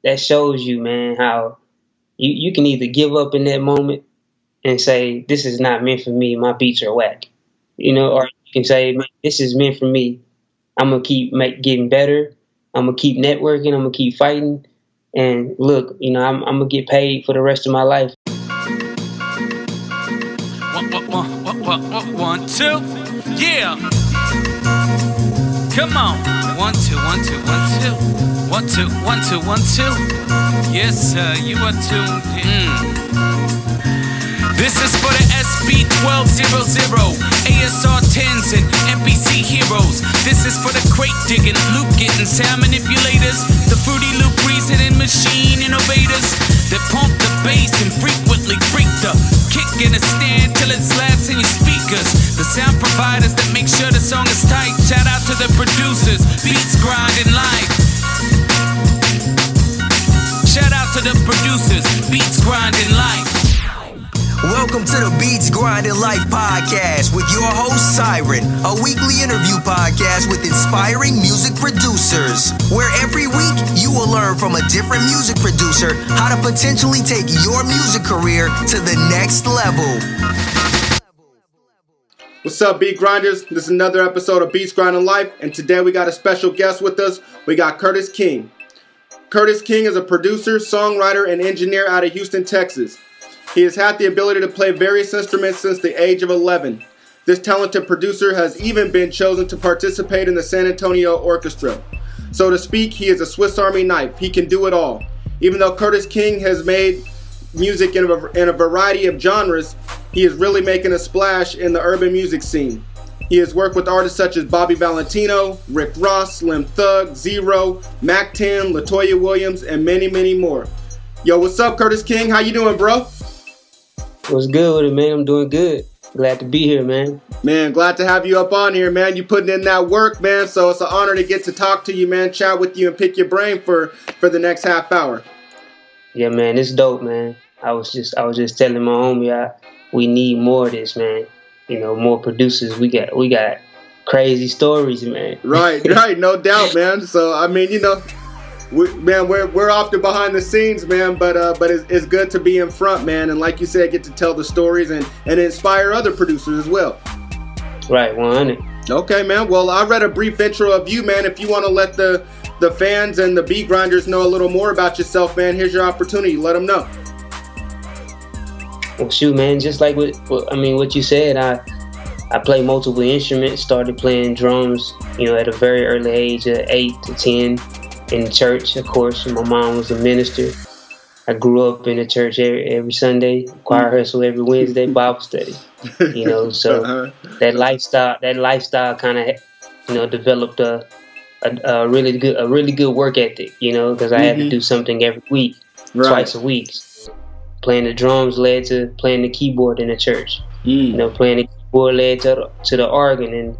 that shows you, man, how you can either give up in that moment and say, this is not meant for me, my beats are whack, or you can say, man, this is meant for me. I'm gonna keep getting better. I'm gonna keep networking. I'm gonna keep fighting. And look, I'm gonna get paid for the rest of my life. 1, 2, yeah. Come on. 1, 2, 1, 2, 1, 2. 1, 2, 1, 2, 1, 2. Yes, sir, you are tuned in. This is for the SB 1200, ASR 10s and NPC heroes. This is for the crate digging, loop getting, sound manipulators, the Fruity Loop reasoning machine innovators that pump the bass and frequently freak the kick in a stand till it slaps in your speakers. The sound providers that make sure the song is tight. Shout out to the producers, beats grinding live. Shout out to the producers, beats grinding live. Welcome to the Beats Grinding Life podcast with your host, Siren, a weekly interview podcast with inspiring music producers, where every week you will learn from a different music producer how to potentially take your music career to the next level. What's up, Beat Grinders? This is another episode of Beats Grinding Life, and today we got a special guest with us. We got Curtis King. Curtis King is a producer, songwriter, and engineer out of Houston, Texas. He has had the ability to play various instruments since the age of 11. This talented producer has even been chosen to participate in the San Antonio Orchestra. So to speak, he is a Swiss Army knife. He can do it all. Even though Curtis King has made music in a variety of genres, he is really making a splash in the urban music scene. He has worked with artists such as Bobby Valentino, Rick Ross, Slim Thug, Zero, Mack, Latoiya Williams, and many, many more. Yo, what's up, Curtis King? How you doing, bro? What's good with it, man? I'm doing good. Glad to be here, man. Man, glad to have you up on here, man. You putting in that work, man. So it's an honor to get to talk to you, man, chat with you, and pick your brain for the next half hour. Yeah, man, it's dope, man. I was just telling my homie, we need more of this, man. More producers. We got crazy stories, man. Right, no doubt, man. So I mean, we're often behind the scenes, man, but it's good to be in front, man, and like you said, get to tell the stories and inspire other producers as well. Right, 100. Okay, man. Well, I read a brief intro of you, man. If you want to let the fans and the beat grinders know a little more about yourself, man, here's your opportunity. Let them know. Well, shoot, man, just like what you said, I play multiple instruments. Started playing drums, at a very early age, of 8 to 10. In church, of course. My mom was a minister. I grew up in the church every Sunday, choir rehearsal every Wednesday, Bible study. So that lifestyle kind of, developed a really good work ethic, because I had to do something every week, twice a week. Playing the drums led to playing the keyboard in the church. Playing the keyboard led to the organ, and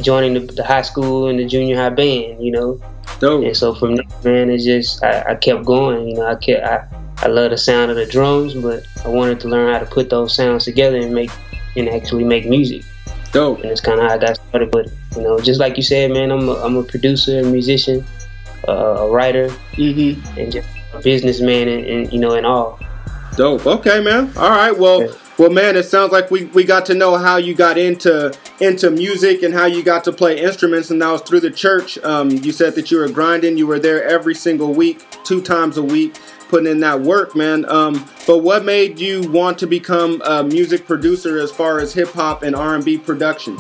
joining the high school and the junior high band, Dope. And so from there, man, it's just I kept going. I love the sound of the drums, but I wanted to learn how to put those sounds together and actually make music. Dope. And it's kind of how I got started. But just like you said, man, I'm a producer, a musician, a writer, and just a businessman, and all. Dope. Okay, man. All right. Well, man, it sounds like we got to know how you got into music and how you got to play instruments, and that was through the church. You said that you were grinding. You were there every single week, 2 times a week, putting in that work, man. But what made you want to become a music producer as far as hip hop and R&B production?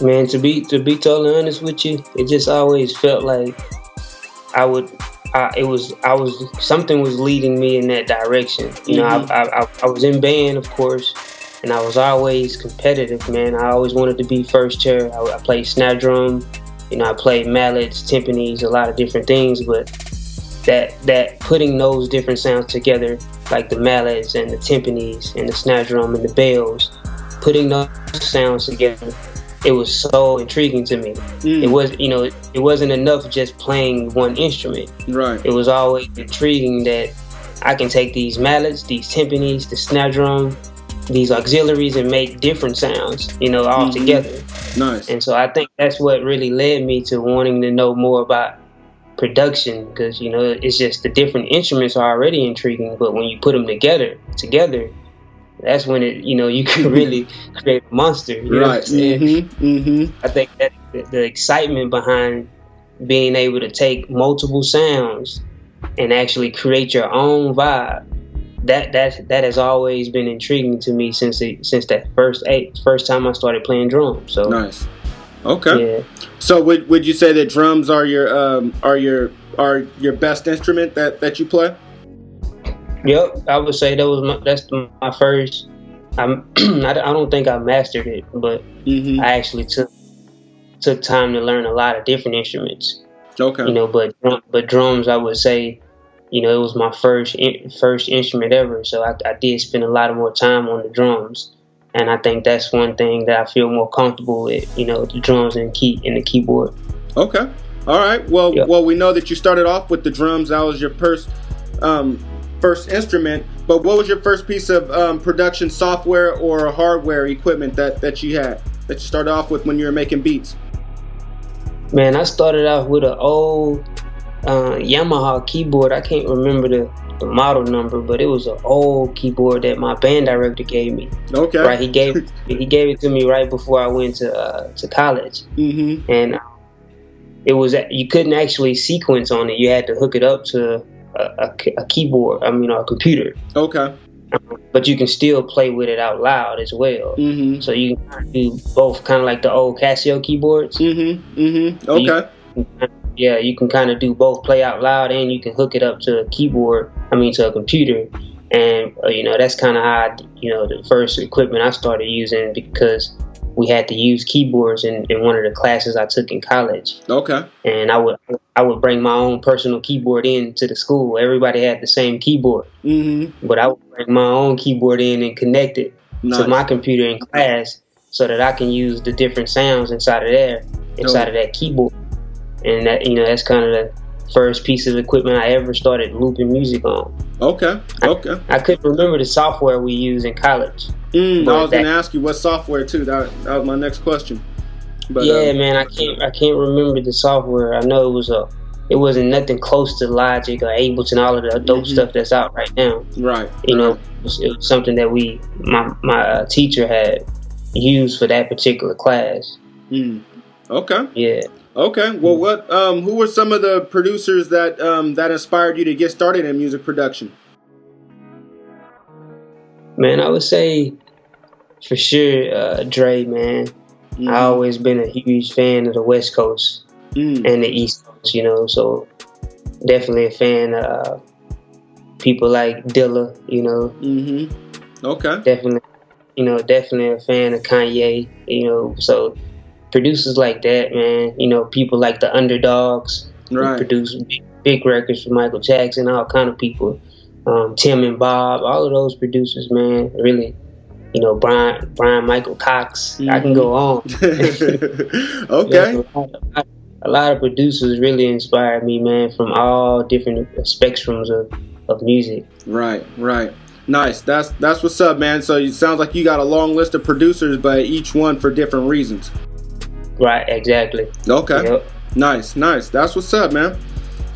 Man, to be totally honest with you, it just always felt like something was leading me in that direction. I was in band, of course, and I was always competitive, man. I always wanted to be first chair. I played snare drum, I played mallets, timpanis, a lot of different things, but that putting those different sounds together, like the mallets and the timpanis and the snare drum and the bells, putting those sounds together, it was so intriguing to me. It wasn't enough just playing one instrument. Right. It was always intriguing that I can take these mallets, these timpanis, the snare drum, these auxiliaries, and make different sounds, all together. Nice. And so I think that's what really led me to wanting to know more about production, because it's just the different instruments are already intriguing, but when you put them together, that's when you can really create a monster. You know what I'm saying? I think that the excitement behind being able to take multiple sounds and actually create your own vibe, that has always been intriguing to me since that first time I started playing drums. So nice. Okay. Yeah. So would you say that drums are your best instrument that you play? Yep, I would say that's my first. I don't think I mastered it, but I actually took time to learn a lot of different instruments. Okay. But drums, I would say, it was my first instrument ever. So I did spend a lot more time on the drums, and I think that's one thing that I feel more comfortable with. The drums and the keyboard. Okay. All right. Well, Yep. Well, we know that you started off with the drums. That was your first instrument, but what was your first piece of production software or hardware equipment that you started off with when you were making beats? Man, I started off with an old Yamaha keyboard. I can't remember the model number, but it was an old keyboard that my band director gave me. Okay. Right, he gave it to me right before I went to college, and it was you couldn't actually sequence on it. You had to hook it up to a keyboard. A computer. Okay. But you can still play with it out loud as well. So you can kind of do both, kind of like the old Casio keyboards. Okay. You can kind of do both, play out loud, and you can hook it up to to a computer. And that's kind of how the first equipment I started using, because we had to use keyboards in one of the classes I took in college. Okay. And I would bring my own personal keyboard into the school. Everybody had the same keyboard, but I would bring my own keyboard in and connect it to my computer in class, so that I can use the different sounds inside of that keyboard. And that's kind of the first piece of equipment I ever started looping music on. Okay. I couldn't remember the software we used in college. I was going to ask you what software too. That was my next question. But, man, I can't remember the software. I know it wasn't nothing close to Logic or Ableton, all of the dope stuff that's out right now. Right. It was something that my teacher had used for that particular class. Okay. Yeah. Okay. Well, who were some of the producers that inspired you to get started in music production? Man, I would say for sure Dre, man. I always been a huge fan of the West Coast and the East Coast, so definitely a fan of people like Dilla, Okay. Definitely a fan of Kanye, so producers like that, man, people like the Underdogs, right, who produce big records for Michael Jackson, all kind of people, Tim and Bob, all of those producers, man, really, Brian Michael Cox, I can go on. Okay. A lot of producers really inspired me, man, from all different spectrums of music. Right. Nice. That's what's up, man. So it sounds like you got a long list of producers, but each one for different reasons. Right, exactly. Okay. Yep. Nice. That's what's up, man.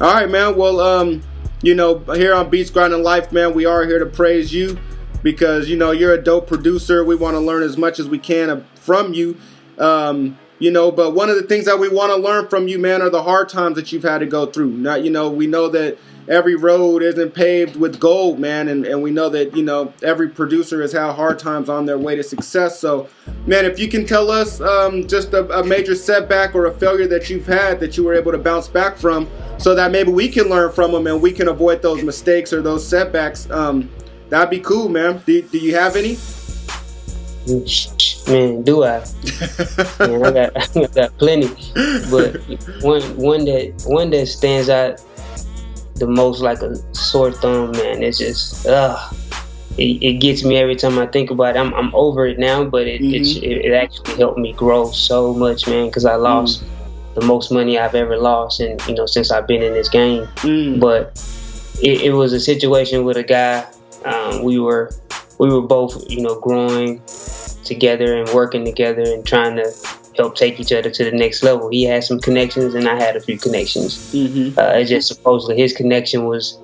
All right, man. Well, here on Beats Grinding Life, man, we are here to praise you because, you're a dope producer. We want to learn as much as we can from you. But one of the things that we want to learn from you, man, are the hard times that you've had to go through. Now, we know that every road isn't paved with gold, man, and we know that, every producer has had hard times on their way to success. So, man, if you can tell us just a major setback or a failure that you've had that you were able to bounce back from, so that maybe we can learn from them and we can avoid those mistakes or those setbacks, that'd be cool, man. Do you have any? Man, do I? Man, I got plenty, but one that stands out the most like a sore thumb, man. It's just it gets me every time I think about it. I'm over it now, but it actually helped me grow so much, man, because I lost the most money I've ever lost, and since I've been in this game. But it was a situation with a guy. We were both growing together and working together and trying to help take each other to the next level. He had some connections, and I had a few connections. It's just supposedly his connection was,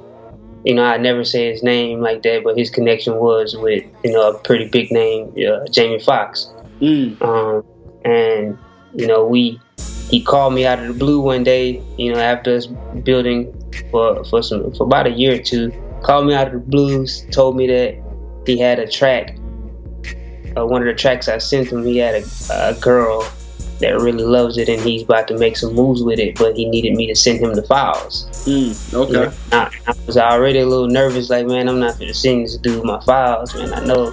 I never say his name like that, but his connection was with, a pretty big name, Jamie Foxx. And, he called me out of the blue one day, after us building for about a year or two, called me out of the blues, told me that he had a track, one of the tracks I sent him, he had a girl that really loves it, and he's about to make some moves with it, but he needed me to send him the files. Okay. I was already a little nervous, like, man, I'm not going to send this dude my files, man. I know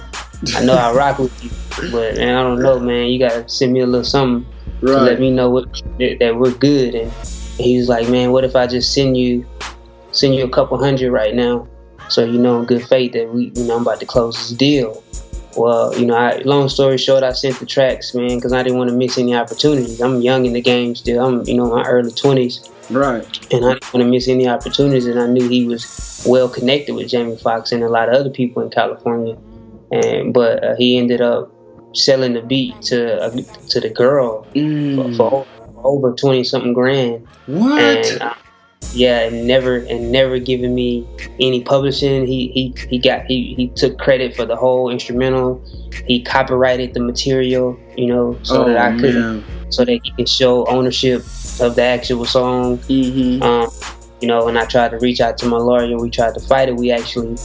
I rock with you, but, man, I don't know, man. You got to send me a little something to let me know that we're good. And he was like, man, what if I just send you a couple hundred right now, so in good faith that I'm about to close this deal. Well, long story short, I sent the tracks, man, because I didn't want to miss any opportunities. I'm young in the game still. I'm, my early 20s. Right. And I didn't want to miss any opportunities. And I knew he was well connected with Jamie Foxx and a lot of other people in California. But he ended up selling the beat to the girl for over 20-something grand. What? And, and never giving me any publishing. He took credit for the whole instrumental. He copyrighted the material, so that he can show ownership of the actual song. When I tried to reach out to my lawyer, we tried to fight it. We actually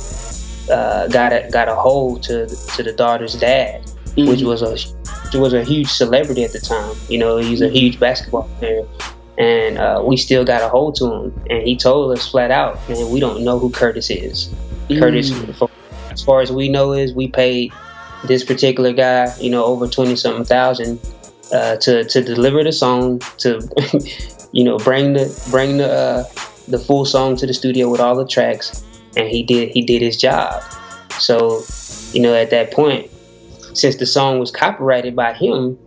got a hold to the daughter's dad, which was a huge celebrity at the time. He's a huge basketball player. And we still got a hold to him. And he told us flat out, man, we don't know who Curtis is. Curtis, as far as we know, is we paid this particular guy, over 20-something thousand to deliver the song, to, bring the full song to the studio with all the tracks. And he did his job. So, at that point, since the song was copyrighted by him,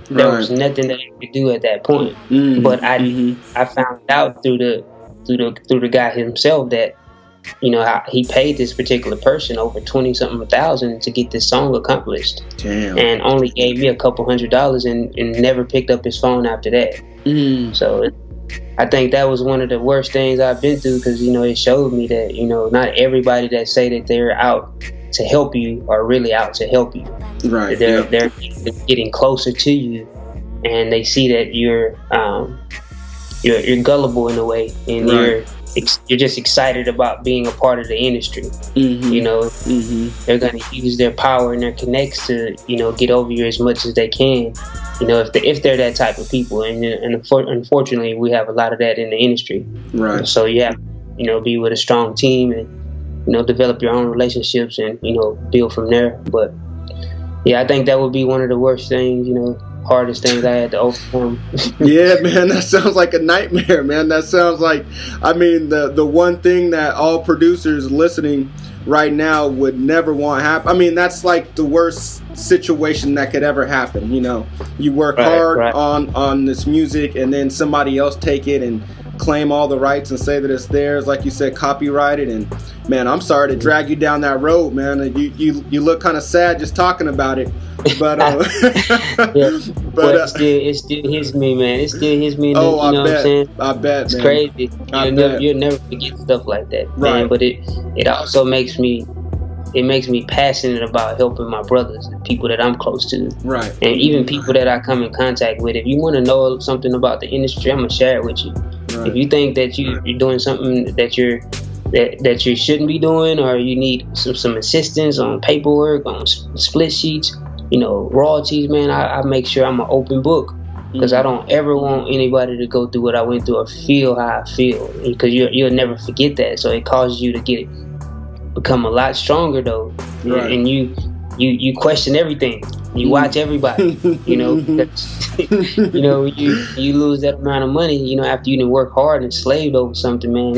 there was nothing that I could do at that point. But I found out through the guy himself that how he paid this particular person over 20-something thousand to get this song accomplished. Damn. And only gave me a couple $100 and never picked up his phone after that. So I think that was one of the worst things I've been through, because it showed me that not everybody that say that they're out to help you are really out to help you. Right. They're getting closer to you, and they see that you're gullible in a way, and you're just excited about being a part of the industry. They're going to use their power and their connects to get over you as much as they can. If they're that type of people, and unfortunately we have a lot of that in the industry. Right. So you have be with a strong team and develop your own relationships and, build from there. But yeah, I think that would be one of the worst things, hardest things I had to overcome. Yeah, man, that sounds like a nightmare, man. That sounds like, the one thing that all producers listening right now would never want to happen. That's like the worst situation that could ever happen. You work hard on this music, and then somebody else take it and claim all the rights and say that it's theirs, like you said, copyrighted. And man, I'm sorry to drag you down that road, man. You look kind of sad just talking about it, but but it still hits me, man. It still hits me. Oh, what I'm saying? I bet, it's man. Crazy. You'll never forget stuff like that, man. But it also makes me passionate about helping my brothers, the people that I'm close to, right? And even people that I come in contact with. If you want to know something about the industry, I'm gonna share it with you. Right. If you think that you're doing something that you shouldn't be doing, or you need some assistance on paperwork, on split sheets, royalties, man, I make sure I'm an open book, because I don't ever want anybody to go through what I went through or feel how I feel, because you'll never forget that. So it causes you to become a lot stronger, though. Right. And you question everything. You watch everybody. You lose that amount of money, after you didn't work hard and slaved over something, man.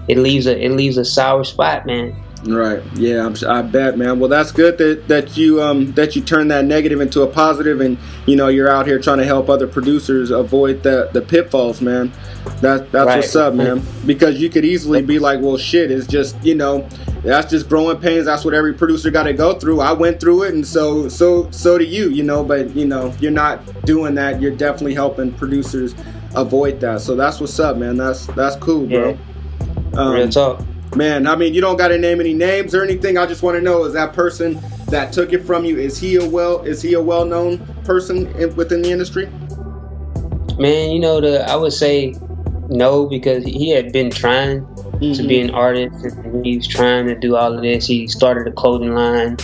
It leaves a sour spot, man. Right. Yeah, I bet, man. Well, that's good that you turn that negative into a positive, and you're out here trying to help other producers avoid the pitfalls, man. That's right. What's up, man. Because you could easily be like, well, shit, it's just that's just growing pains. That's what every producer got to go through. I went through it, and so do you. But you're not doing that. You're definitely helping producers avoid that. So that's what's up, man. That's cool, bro. Yeah. Real talk. Man, I mean, you don't got to name any names or anything. I just want to know, is that person that took it from you, is he a well-known person within the industry? Man, I would say no, because he had been trying to be an artist, and he was trying to do all of this. He started a clothing line,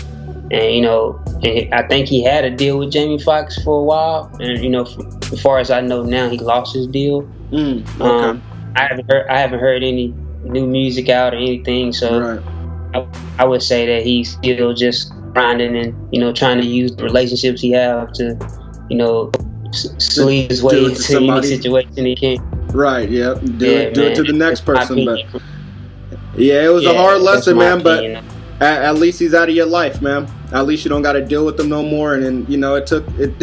and and I think he had a deal with Jamie Foxx for a while. And as far as I know now, he lost his deal. Okay. I haven't heard any new music out or anything, so right. I would say that he's still just grinding and trying to use the relationships he have to sleeve his way into any situation he can. Right. Yeah. Do it to the next person. But yeah, it was a hard lesson, man. But at least he's out of your life, man. At least you don't got to deal with him no more. And it took it.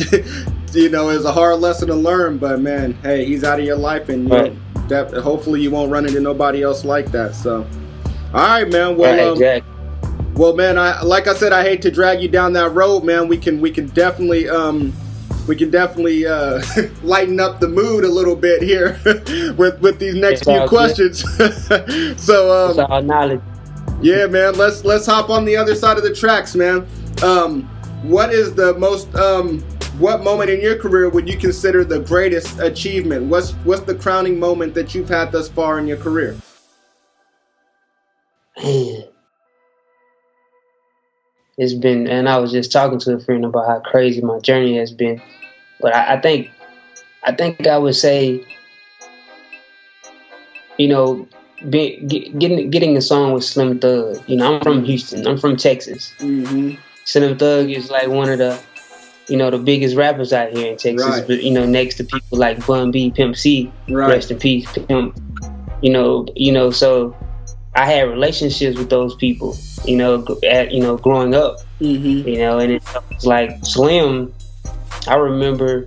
It was a hard lesson to learn, but man, hey, he's out of your life, and hopefully you won't run into nobody else like that. So, all right, man. Well, exactly. Well, man, like I said, I hate to drag you down that road, man. We can definitely lighten up the mood a little bit here with these next few questions. So, it's all knowledge. Yeah, man. Let's hop on the other side of the tracks, man. What is the most what moment in your career would you consider the greatest achievement? What's the crowning moment that you've had thus far in your career? Man, it's been, and I was just talking to a friend about how crazy my journey has been. But I think I would say, getting a song with Slim Thug. I'm from Houston. I'm from Texas. Mm-hmm. Slim Thug is like one of the the biggest rappers out here in Texas, right. But next to people like Bun B, Pimp C, right. Rest in peace, Pimp. So I had relationships with those people, growing up, mm-hmm. And it was like Slim. I remember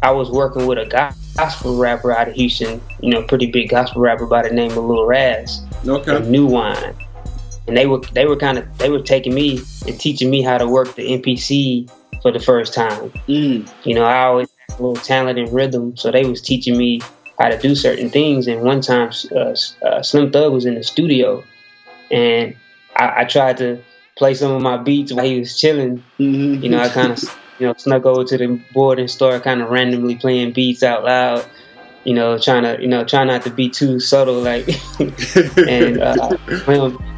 I was working with a gospel rapper out of Houston, pretty big gospel rapper by the name of Lil Raz, okay, New Wine, and they were taking me and teaching me how to work the MPC for the first time. I always had a little talent in rhythm, so they was teaching me how to do certain things. And one time, Slim Thug was in the studio, and I tried to play some of my beats while he was chilling. Mm-hmm. I kind of snuck over to the board and started kind of randomly playing beats out loud. Trying not to be too subtle, like. And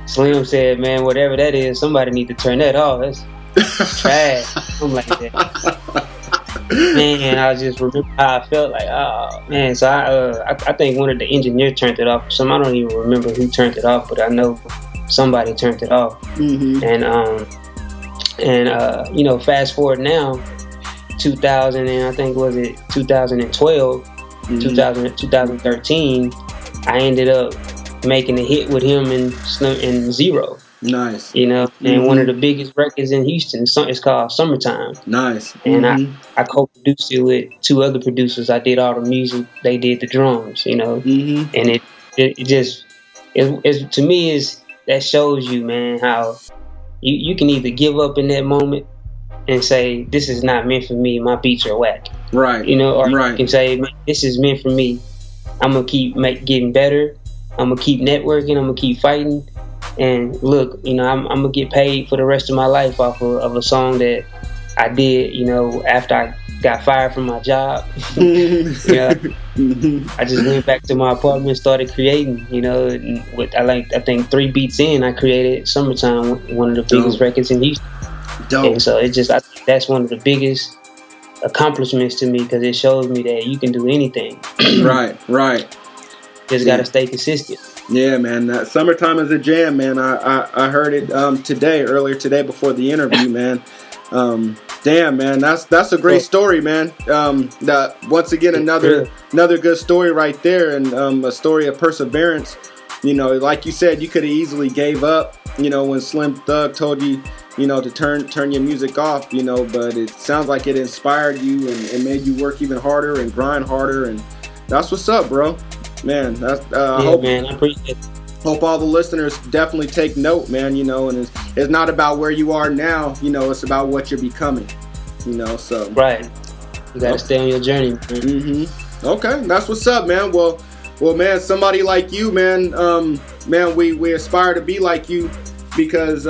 Slim said, "Man, whatever that is, somebody need to turn that off. That's trash." I'm like that. Man, I just remember how I felt, like, oh man. So I think one of the engineers turned it off. I don't even remember who turned it off, but I know somebody turned it off. Mm-hmm. And fast forward now, 2000, and I think was it 2012, mm-hmm. 2013. I ended up making a hit with him and Zero. Nice. And mm-hmm. one of the biggest records in Houston. It's called Summertime. Nice. And mm-hmm. I co-produced it with two other producers. I did all the music. They did the drums. Mm-hmm. And it to me is that shows you, man, how you can either give up in that moment and say, this is not meant for me. My beats are whack. Right. Or right. you can say, this is meant for me. I'm gonna keep getting better. I'm gonna keep networking. I'm gonna keep fighting. And look, I'm gonna get paid for the rest of my life off of a song that I did, after I got fired from my job. Mm-hmm. I just went back to my apartment and started creating, with I think 3 beats in, I created Summertime, one of the biggest records in Houston. Dope. And so I think that's one of the biggest accomplishments to me, because it shows me that you can do anything. Right. Just gotta stay consistent. Yeah, man. That Summertime is a jam, man. I heard it earlier today before the interview, man. Damn, man, that's a great story, man. Once again, another good story right there, and a story of perseverance. You know, like you said, you could have easily gave up, you know, when Slim Thug told you, you know, to turn your music off, you know, but it sounds like it inspired you and made you work even harder and grind harder, and that's what's up, bro. Man, that's man, I appreciate it. Hope all the listeners definitely take note, man, you know, and it's not about where you are now, you know, it's about what you're becoming, you know, so. Right. You got to stay on your journey, man. Mm-hmm. Okay, that's what's up, man. Well, man, somebody like you, man, man, we aspire to be like you because,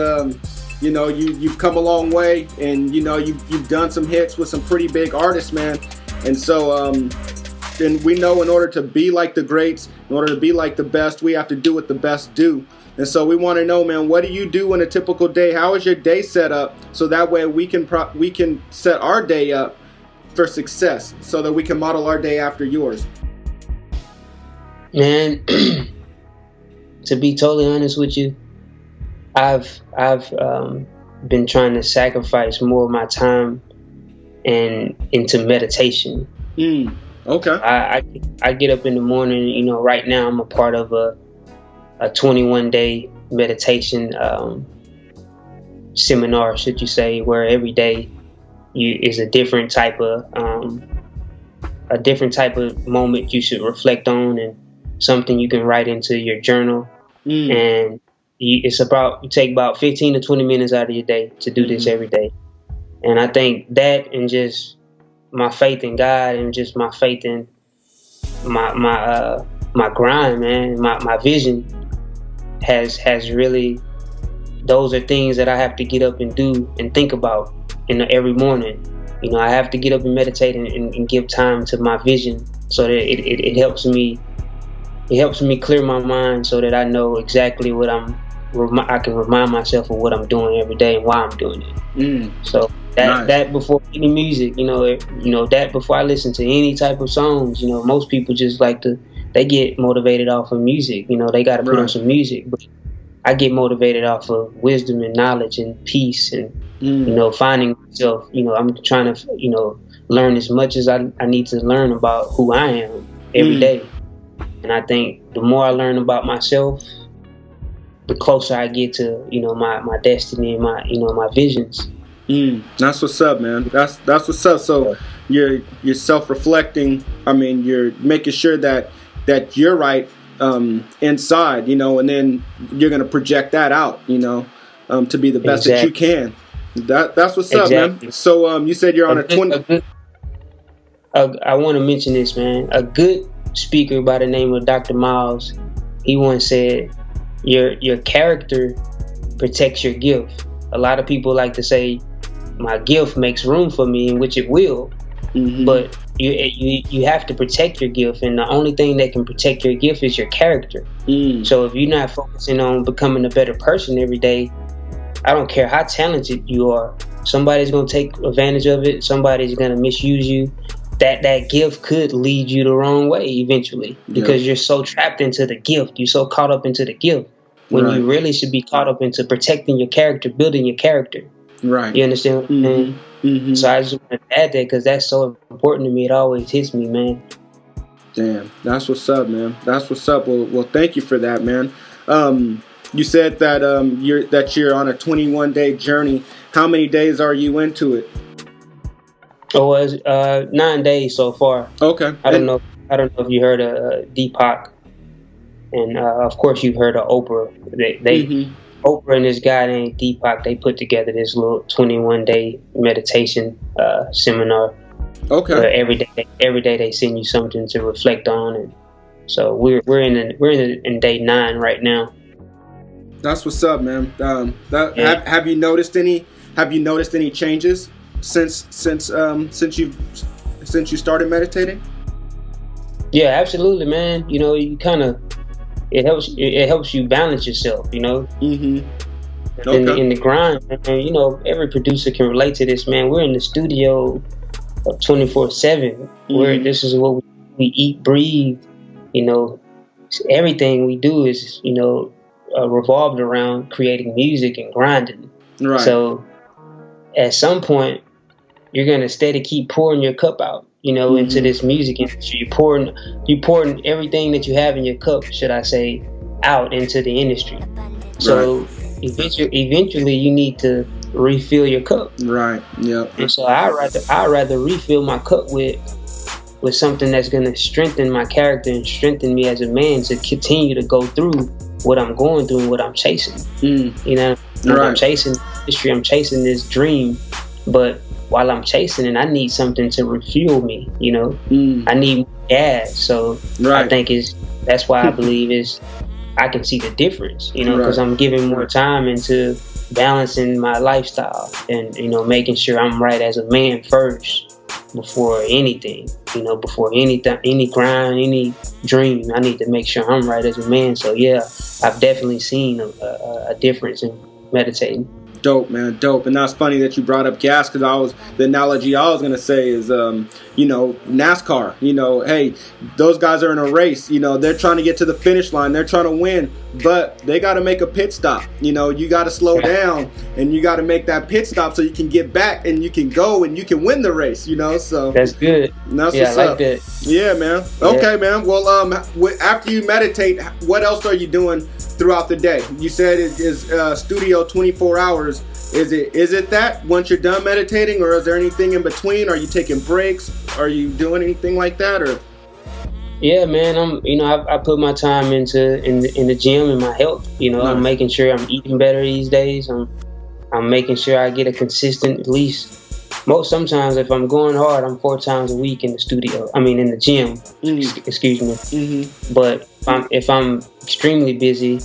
you know, you've come a long way, and, you know, you've done some hits with some pretty big artists, man. And so, and we know in order to be like the greats, in order to be like the best, we have to do what the best do. And so we want to know, man, what do you do in a typical day? How is your day set up? So that way we can set our day up for success, so that we can model our day after yours. Man, to be totally honest with you, I've been trying to sacrifice more of my time and into meditation. Okay. I get up in the morning. You know, right now I'm a part of a 21-day meditation seminar, should you say, where every day is a different type of moment you should reflect on, and something you can write into your journal. And you take about 15 to 20 minutes out of your day to do this every day. And I think that, and just my faith in God, and just my faith in my grind, man, my vision has really, those are things that I have to get up and do and think about every morning. You know, I have to get up and meditate and give time to my vision, so that it helps me. It helps me clear my mind, so that I know exactly what I can remind myself of what I'm doing every day and why I'm doing it. So that before any music, you know, that before I listen to any type of songs, you know, most people just they get motivated off of music. You know, they got to put on some music, but I get motivated off of wisdom and knowledge and peace, and you know, finding myself. You know, I'm trying to, you know, learn as much as I need to learn about who I am every day. And I think the more I learn about myself, the closer I get to, you know, my destiny and my visions. That's what's up, man. That's what's up. So you're self-reflecting. I mean, you're making sure that you're right inside, you know, and then you're gonna project that out, you know, to be the best that you can. That's what's up, man. So you said you're on a 20. I want to mention this, man. A good speaker by the name of Dr. Miles, he once said, your character protects your gift. A lot of people like to say, my gift makes room for me, in which it will. But you have to protect your gift, and the only thing that can protect your gift is your character. So if you're not focusing on becoming a better person every day, I don't care how talented you are, somebody's going to take advantage of it. Somebody's going to misuse you. That gift could lead you the wrong way eventually, because you're so trapped into the gift. You're so caught up into the gift, when you really should be caught up into protecting your character, building your character. Right. You understand what I'm saying? So I just want to add that, because that's so important to me. It always hits me, man. Damn, that's what's up, man. That's what's up. Well, thank you for that, man. You said that you're on a 21-day journey. How many days are you into it? Oh, it's 9 days so far. Okay. I don't know if you heard of Deepak, and of course you've heard of Oprah. They Oprah and this guy named Deepak, they put together this little 21-day meditation seminar. Okay. Where every day they send you something to reflect on, and so we're in day 9 right now. That's what's up, man. Have you noticed any changes since you started meditating? Yeah, absolutely, man. You know, you kind of, it helps you balance yourself, you know. In the grind, man, you know, every producer can relate to this, man. We're in the studio 24/7. Where this is what we eat, breathe. You know, everything we do is, you know, revolved around creating music and grinding. Right. So at some point, you're gonna steady keep pouring your cup out, you know, into this music industry. You're pouring everything that you have in your cup, should I say, out into the industry. So eventually you need to refill your cup. Right. Yep. And so I'd rather refill my cup with something that's going to strengthen my character and strengthen me as a man to continue to go through what I'm going through and what I'm chasing. You know, I'm chasing history, I'm chasing this dream, but while I'm chasing it, I need something to refuel me. You know, I need gas. So I think that's why I believe I can see the difference. You know, because I'm giving more time into balancing my lifestyle and, you know, making sure I'm right as a man first before anything. You know, before anything, any grind, any dream, I need to make sure I'm right as a man. So yeah, I've definitely seen a difference in meditating. Dope, man, dope. And that's funny that you brought up gas, because the analogy I was gonna say is, you know, NASCAR. You know, hey, those guys are in a race. You know, they're trying to get to the finish line. They're trying to win, but they got to make a pit stop. You know, you got to slow down and you got to make that pit stop so you can get back and you can go and you can win the race. You know, so that's good. That's what's up. That. Yeah, man. Okay, man. Well, after you meditate, what else are you doing throughout the day? You said it is studio 24 hours. Is it that once you're done meditating, or is there anything in between? Are you taking breaks? Are you doing anything like that, or? Yeah, man. I put my time in the gym and my health. You know, I'm making sure I'm eating better these days. I'm making sure I get a consistent, at least. Sometimes if I'm going hard, I'm 4 times a week in the studio. I mean, in the gym. Excuse me. But if I'm extremely busy,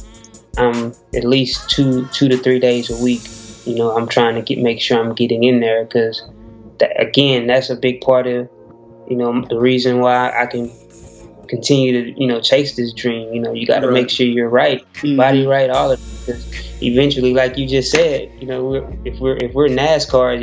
I'm at least 2 to 3 days a week. You know, I'm trying to make sure I'm getting in there, because that's a big part of, you know, the reason why I can continue to, you know, chase this dream. You know, you got to make sure you're right, body right, all of it. Because eventually, like you just said, you know, if we're NASCAR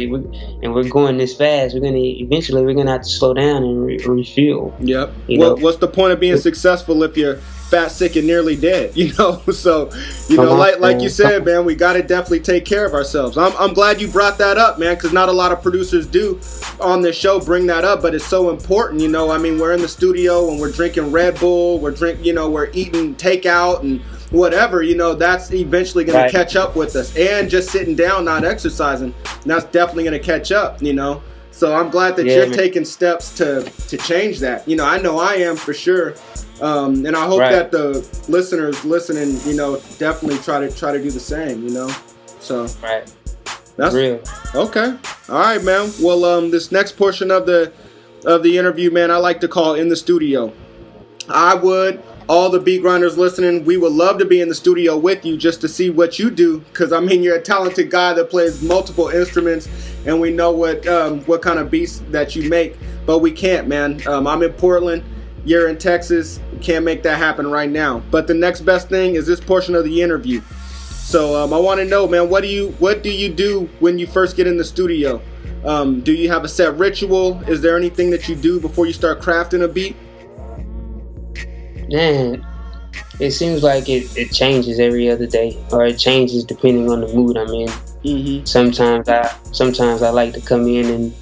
and we're going this fast, we're gonna have to slow down and refuel. Yep. What's the point of being successful if you're fat, sick, and nearly dead? You know, so you know, like you said, man, we got to definitely take care of ourselves. I'm glad you brought that up, man, because not a lot of producers do on this show bring that up, but it's so important. You know, I mean, we're in the studio and we're drinking Red Bull, we're eating takeout and whatever. You know, that's eventually going to catch up with us, and just sitting down, not exercising, that's definitely going to catch up. You know. So I'm glad that you're taking steps to change that. You know I am for sure. And I hope that the listeners listening, you know, definitely try to do the same, you know. So that's real. Okay. All right, man. Well, this next portion of the interview, man, I like to call In the Studio. All the beat grinders listening, we would love to be in the studio with you just to see what you do, because I mean, you're a talented guy that plays multiple instruments, and we know what kind of beats that you make, but we can't, man. I'm in Portland, you're in Texas, can't make that happen right now. But the next best thing is this portion of the interview. So I want to know, man, what do you do when you first get in the studio? Do you have a set ritual? Is there anything that you do before you start crafting a beat? Man, it seems like it changes every other day, or it changes depending on the mood I'm in. Sometimes I like to come in and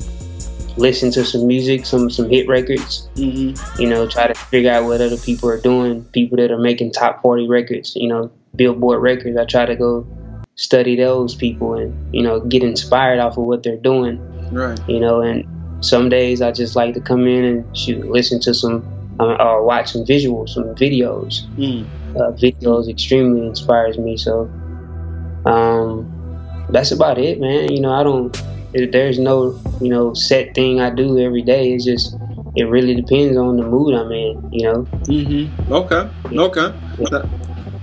listen to some music, some hit records. You know, try to figure out what other people are doing, people that are making top 40 records, you know, Billboard records. I try to go study those people and, you know, get inspired off of what they're doing. Right. You know, and some days I just like to come in and listen to some or watch some visuals, some videos. Videos extremely inspires me. So that's about it, man. You know, there's no, you know, set thing I do every day. It's just, it really depends on the mood I'm in, you know. Okay.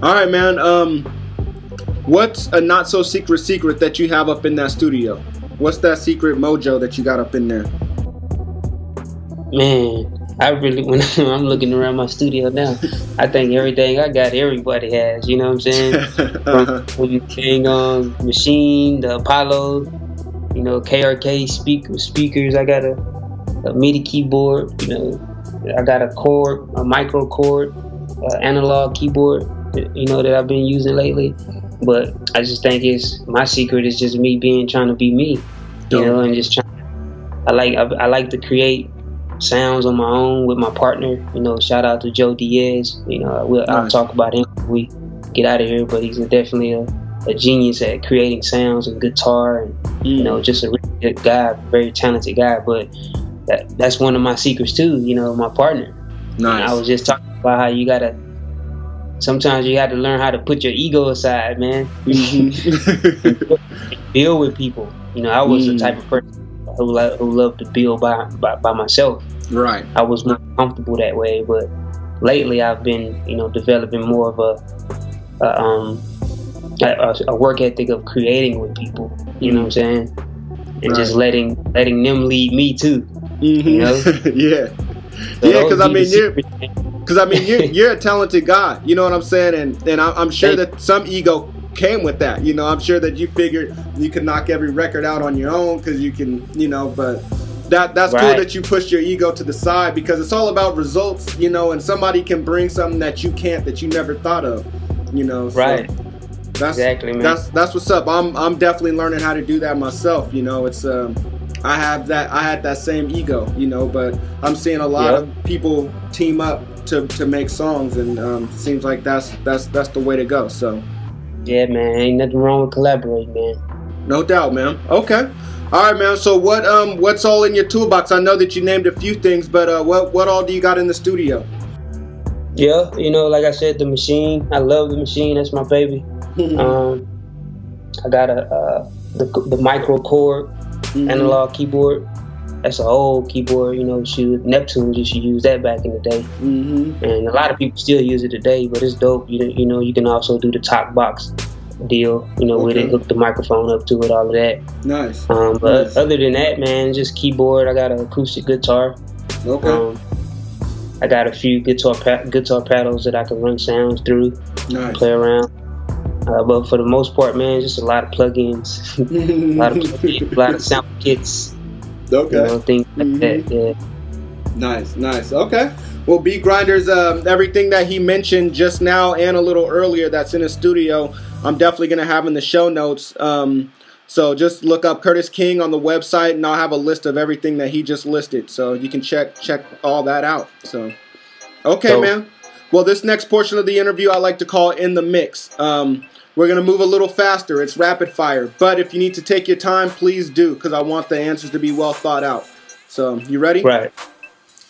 All right, man. What's a not so secret that you have up in that studio? What's that secret mojo that you got up in there? Man, when I'm looking around my studio now, I think everything I got, everybody has. You know what I'm saying? From the King machine, the Apollo, you know, KRK speakers. I got a MIDI keyboard. You know, I got a micro chord, analog keyboard. You know, that I've been using lately. But I just think my secret is just me trying to be me. You know, and just trying. I like to create sounds on my own with my partner. You know, shout out to Joe Diaz. You know, I'll talk about him. get out of here. But he's definitely a genius at creating sounds and guitar, and you know, just a really good guy, very talented guy. But that's one of my secrets too. You know, my partner. Nice. And I was just talking about how sometimes you got to learn how to put your ego aside, man. Build with people. You know, I was the type of person who loved to build by myself. Right. I was more comfortable that way, but lately I've been, you know, developing more of a work ethic of creating with people. You know what I'm saying? And just letting them lead me too. You know? Yeah. So yeah, because I mean you're a talented guy. You know what I'm saying? And I'm sure that some ego came with that. You know, I'm sure that you figured you could knock every record out on your own because you can, you know, but that's cool that you pushed your ego to the side, because it's all about results, you know, and somebody can bring something that you can't, that you never thought of, you know. So right. That's, exactly, man. That's what's up. I'm definitely learning how to do that myself. You know, it's I had that same ego, you know, but I'm seeing a lot of people team up to make songs, and seems like that's the way to go. So yeah, man, ain't nothing wrong with collaborating, man. No doubt, man. Okay. All right, man. So what's all in your toolbox? I know that you named a few things, but what all do you got in the studio? Yeah, you know, like I said, the machine. I love the machine. That's my baby. I got the micro chord analog keyboard. That's an old keyboard. You know, Neptune used to use that back in the day, and a lot of people still use it today. But it's dope. You know, you can also do the top box deal, you know, with it, hook the microphone up to it, all of that. Nice. But other than that, man, just keyboard. I got an acoustic guitar. Okay. I got a few guitar pedals that I can run sounds through, play around. But for the most part, man, just a lot of plugins, a lot of sample kits. Okay. You know, things like that. Yeah. Nice. Okay. Well, Beat Grinders, everything that he mentioned just now and a little earlier that's in the studio, I'm definitely going to have in the show notes. So just look up Curtis King on the website, and I'll have a list of everything that he just listed. So you can check all that out. So, okay, man. Well, this next portion of the interview I like to call In the Mix. We're going to move a little faster. It's rapid fire. But if you need to take your time, please do, because I want the answers to be well thought out. So, you ready? Right.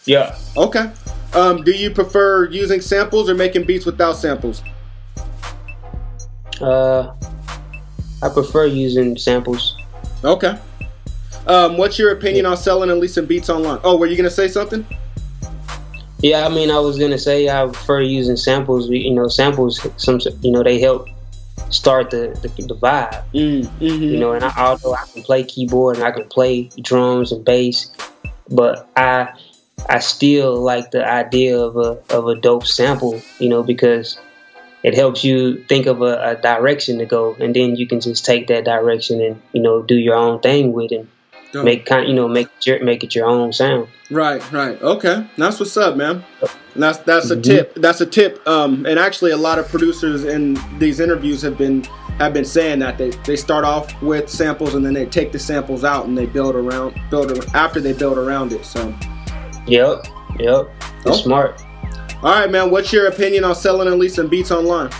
Yeah. Okay. Do you prefer using samples or making beats without samples? I prefer using samples. Okay. What's your opinion on selling and leasing beats online? Oh, were you going to say something? Yeah, I mean, I was going to say I prefer using samples. You know, samples, they help start the vibe. You know, and although I can play keyboard and I can play drums and bass, but I still like the idea of a dope sample, you know, because it helps you think of a direction to go, and then you can just take that direction and, you know, do your own thing with it, and make it your own sound. Right. Okay, that's what's up, man. And that's a tip. That's a tip. And actually, a lot of producers in these interviews have been saying that they start off with samples and then they take the samples out and they build around it. So. Yep. It's smart. All right, man. What's your opinion on selling and leasing beats online?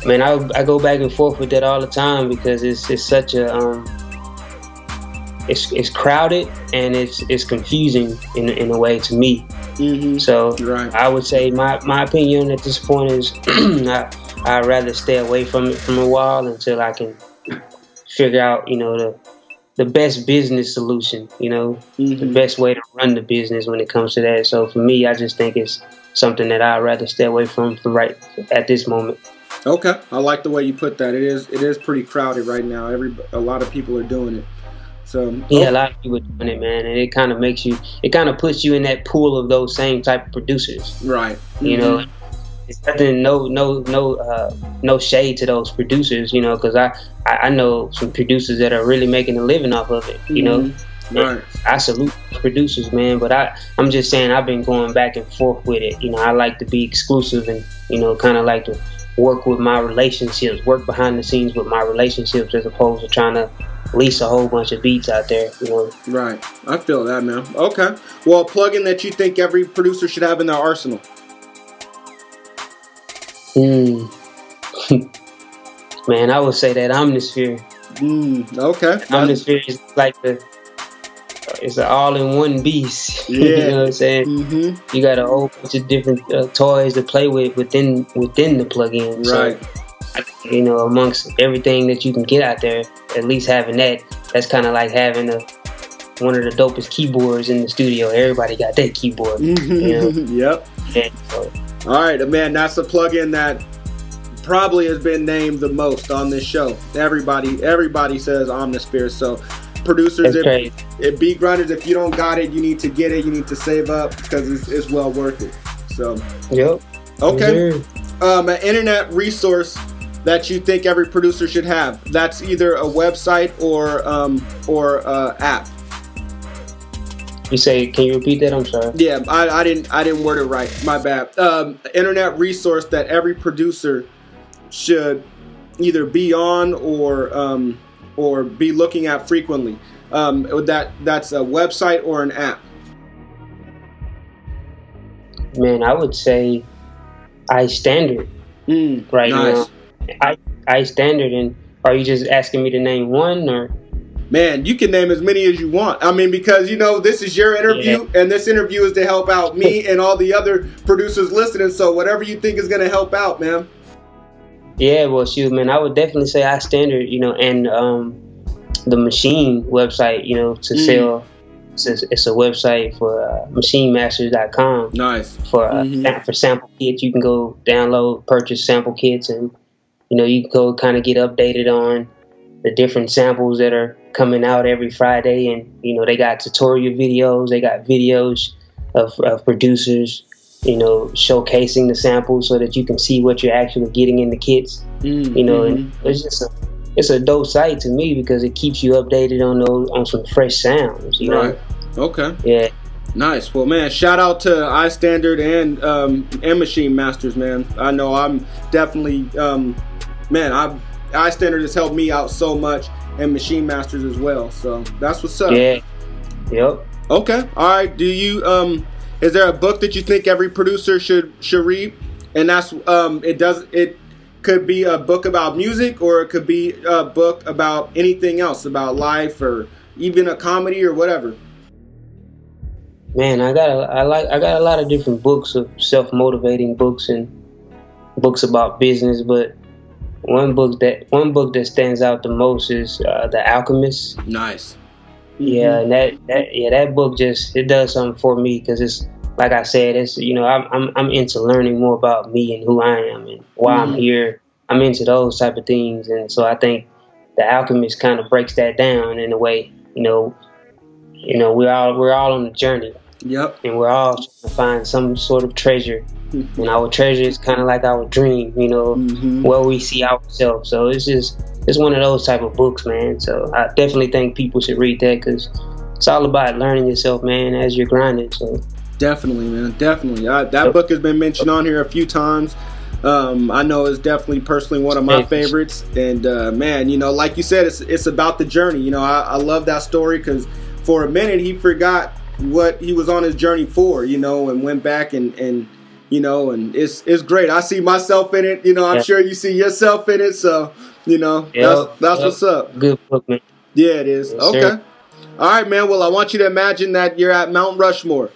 Man, I go back and forth with that all the time because it's such a it's crowded and it's confusing in a way to me. So I would say my opinion at this point is I'd rather stay away from it from a while until I can figure out, you know, the best business solution, you know, the best way to run the business when it comes to that. So for me, I just think it's something that I'd rather stay away from for right at this moment. Okay, I like the way you put that. It is pretty crowded right now. A lot of people are doing it. So yeah, a lot of people are doing it, man, and it kind of puts you in that pool of those same type of producers, right? You know, it's nothing, no shade to those producers, you know, because I know some producers that are really making a living off of it, you know. Right. I salute those producers, man, but I'm just saying I've been going back and forth with it. You know, I like to be exclusive and, you know, kind of like to work with my relationships, work behind the scenes with my relationships as opposed to trying to lease a whole bunch of beats out there, you know. Right. I feel that, man. Okay. Well, a plugin that you think every producer should have in their arsenal? Man, I would say that Omnisphere. Okay. Omnisphere is like it's an all-in-one beast. Yeah. You know what I'm saying? Mm-hmm. You got a whole bunch of different toys to play with within the plug-in. Right. So, you know, amongst everything that you can get out there, at least having that's kind of like having one of the dopest keyboards in the studio. Everybody got that keyboard. You know? Yep. And so, all right, man, that's a plug-in that probably has been named the most on this show. Everybody says Omnisphere. So producers, if beat grinders, if you don't got it, you need to get it. You need to save up because it's well worth it. So yep. Okay. An internet resource that you think every producer should have. That's either a website or app. You say? Can you repeat that? I'm sorry. Yeah, I didn't word it right. My bad. Internet resource that every producer should either be on or be looking at frequently. That's a website or an app. Man, I would say iStandard. Right nice. Now, iStandard. And are you just asking me to name one or? Man, you can name as many as you want. I mean, because, you know, this is your interview, and this interview is to help out me and all the other producers listening. So whatever you think is going to help out, man. Yeah, well, shoot, man, I would definitely say iStandard, you know, and the Machine website, you know, to sell. It's a website for machinemasters.com. Nice. For sample kits, you can go download, purchase sample kits, and, you know, you can go kind of get updated on the different samples that are coming out every Friday. And, you know, they got tutorial videos, they got videos of producers, you know, showcasing the samples so that you can see what you're actually getting in the kits. You know, and it's a dope site to me because it keeps you updated on some fresh sounds, you know? Okay. Yeah. Nice. Well, man, shout out to iStandard and Machine Masters, man. I know I'm definitely, iStandard has helped me out so much, and Machine Masters as well. So that's what's up. Yeah. Yep. Okay. All right. Do you is there a book that you think every producer should read? And that's it could be a book about music, or it could be a book about anything else, about life, or even a comedy or whatever. Man, I got a lot of different books of self-motivating books and books about business, but one book that stands out the most is The Alchemist. Nice. Yeah, and that book it does something for me because it's, like I said, it's, you know, I'm into learning more about me and who I am and why I'm here. I'm into those type of things, and so I think The Alchemist kind of breaks that down in a way. You know, we're all on the journey. Yep. And we're all trying to find some sort of treasure. And our treasure is kind of like our dream, you know, where we see ourselves. So it's one of those type of books, man. So I definitely think people should read that because it's all about learning yourself, man, as you're grinding. So definitely, man, definitely. That book has been mentioned on here a few times. I know it's definitely personally one of my favorites. And man, you know, like you said, it's about the journey. You know, I love that story because for a minute he forgot what he was on his journey for, you know, and went back and you know, and it's great. I see myself in it. You know, I'm sure you see yourself in it. So, you know, that's what's up. Good book, man. Yeah, it is. Yes, okay. Sir. All right, man. Well, I want you to imagine that you're at Mount Rushmore.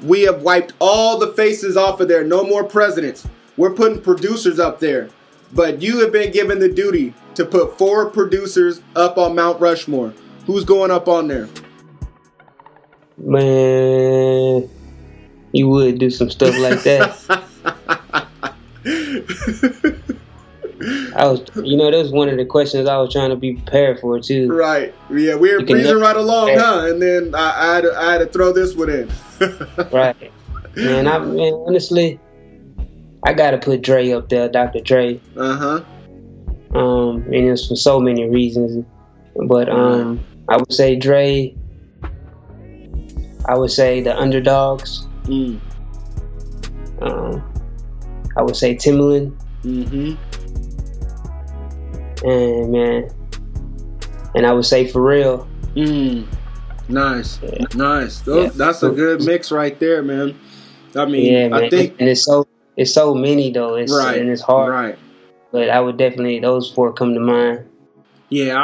We have wiped all the faces off of there. No more presidents. We're putting producers up there. But you have been given the duty to put 4 producers up on Mount Rushmore. Who's going up on there? Man, you would do some stuff like that. That was one of the questions I was trying to be prepared for too. Right. Yeah, we were breezing right along, huh? And then I had to throw this one in. Right. Man, honestly, I gotta put Dre up there, Dr. Dre. Uh-huh. And it's for so many reasons. But I would say Dre. I would say the Underdogs. I would say Timbaland. And I would say Pharrell. Nice. Nice. That's a good mix right there, man. I mean, yeah, man. I think, and it's so many though. And it's hard. Right. but I would definitely, those 4 come to mind. Yeah,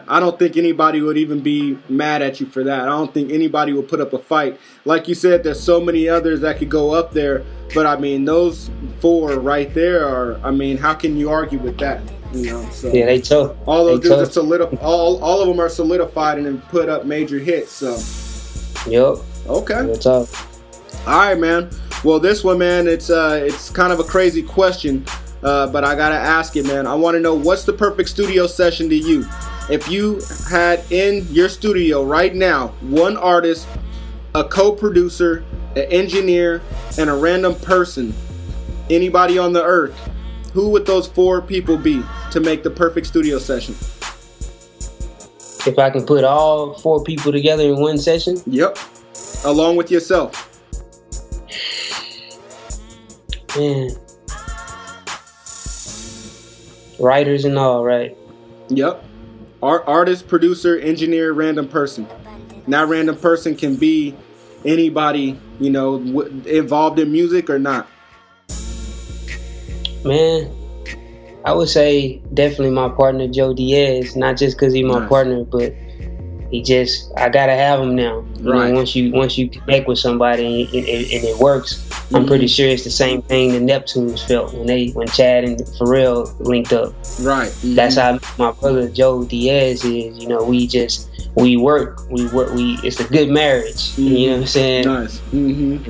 I don't think anybody would even be mad at you for that. I don't think anybody would put up a fight. Like you said, there's so many others that could go up there, but I mean, those 4 right there are, I mean, how can you argue with that? You know, so yeah, they tough. All those dudes are solidified. All of them are solidified and then put up major hits. So, yep. Okay. They're tough. All right, man. Well, this one, man, it's kind of a crazy question. But I gotta ask it, man. I want to know, what's the perfect studio session to you? If you had in your studio right now one artist, a co-producer, an engineer, and a random person, anybody on the earth, who would those 4 people be to make the perfect studio session? If I can put all 4 people together in one session? Yep. Along with yourself. Man. Writers and all, right? Yep. Artist, producer, engineer, random person. That random person can be anybody, you know, involved in music or not. Man, I would say definitely my partner, Joe Diaz. Not just because he's my partner, but I gotta have him now. You know, once you connect with somebody and it works, I'm pretty sure it's the same thing the Neptunes felt when Chad and Pharrell linked up. Right. That's how my brother Joe Diaz is. You know, we work. It's a good marriage. You know what I'm saying? Nice.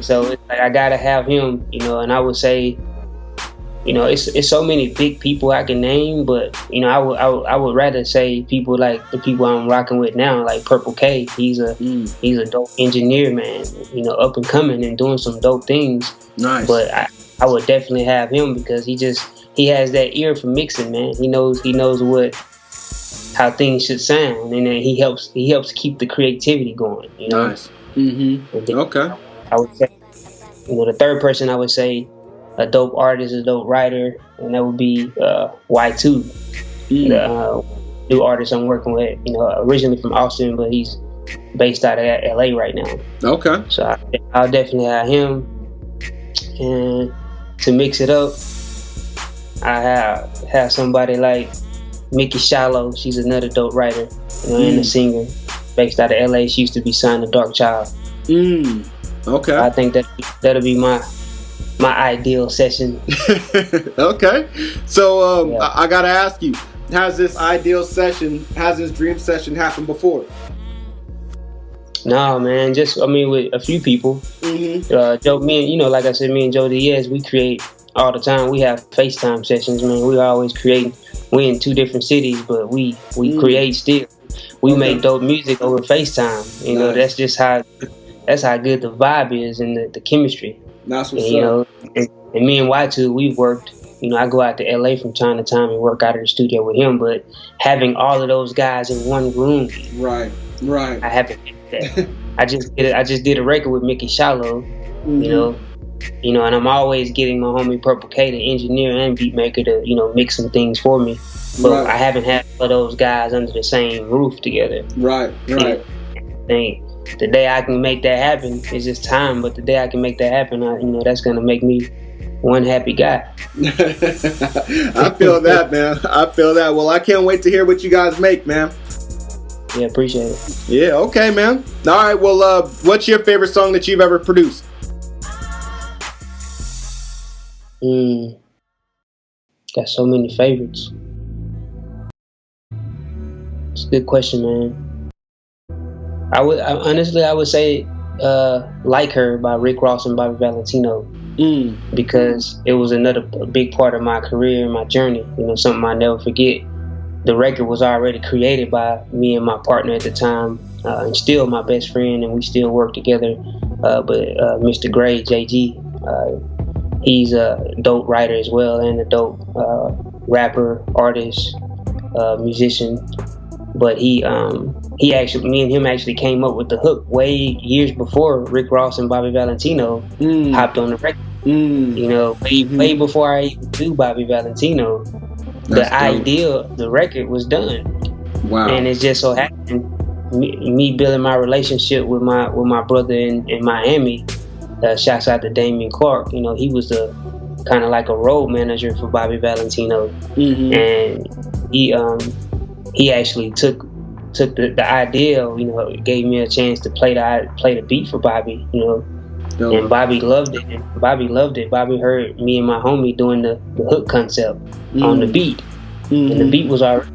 So it's like I gotta have him. You know, and I would say, you know, it's so many big people I can name, but you know, I would rather say people like the people I'm rocking with now, like Purple K. He's a dope engineer, man. You know, up and coming and doing some dope things. Nice. But I would definitely have him because he has that ear for mixing, man. He knows how things should sound, and then he helps keep the creativity going. You know. Nice. Okay. I would say, you know, the third person I would say, a dope artist, a dope writer, and that would be Y2, the new artist I'm working with. You know, originally from Austin, but he's based out of LA right now. Okay. So I'll definitely have him. And to mix it up, I have somebody like Mickey Shallow. She's another dope writer, you know, and a singer based out of LA. She used to be signed to Dark Child. Okay. I think that'll be my ideal session. Okay. So I gotta ask you, has this dream session happened before? No, man. With a few people. Joe, like I said, me and Joe Diaz, we create all the time. We have FaceTime sessions, man. We always create. We in 2 different cities, but we create still. We make dope music over FaceTime. You know, that's just how good the vibe is and the chemistry. That's what's up. You know, and me and Y2, we've worked. You know, I go out to LA from time to time and work out of the studio with him. But having all of those guys in one room, right. I haven't did that. I just did a record with Mickey Shallow. You know, and I'm always getting my homie Purple K, the engineer and beat maker, to mix some things for me. But I haven't had all those guys under the same roof together. Right. The day I can make that happen is just time, but the day I can make that happen, that's gonna make me one happy guy. I feel that, man. I feel that. Well, I can't wait to hear what you guys make, man. Yeah, appreciate it. Yeah, okay, man. All right, well, what's your favorite song that you've ever produced? Got so many favorites. It's a good question, man. I would say Like Her by Rick Ross and Bobby Valentino, because it was another big part of my career and my journey, something I never forget. The record was already created by me and my partner at the time, and still my best friend, and we still work together, but Mr. Gray, JG, he's a dope writer as well and a dope rapper, artist, musician. But he actually, me and him actually came up with the hook way years before Rick Ross and Bobby Valentino hopped on the record. Way before I even knew Bobby Valentino, the idea of the record was done. Wow! And it just so happened, me building my relationship with my brother in Miami. Shouts out to Damian Clark. He was the kind of like a road manager for Bobby Valentino, and he actually took the idea, gave me a chance to play the beat for Bobby, and Bobby loved it. Bobby heard me and my homie doing the hook concept on the beat, and the beat was already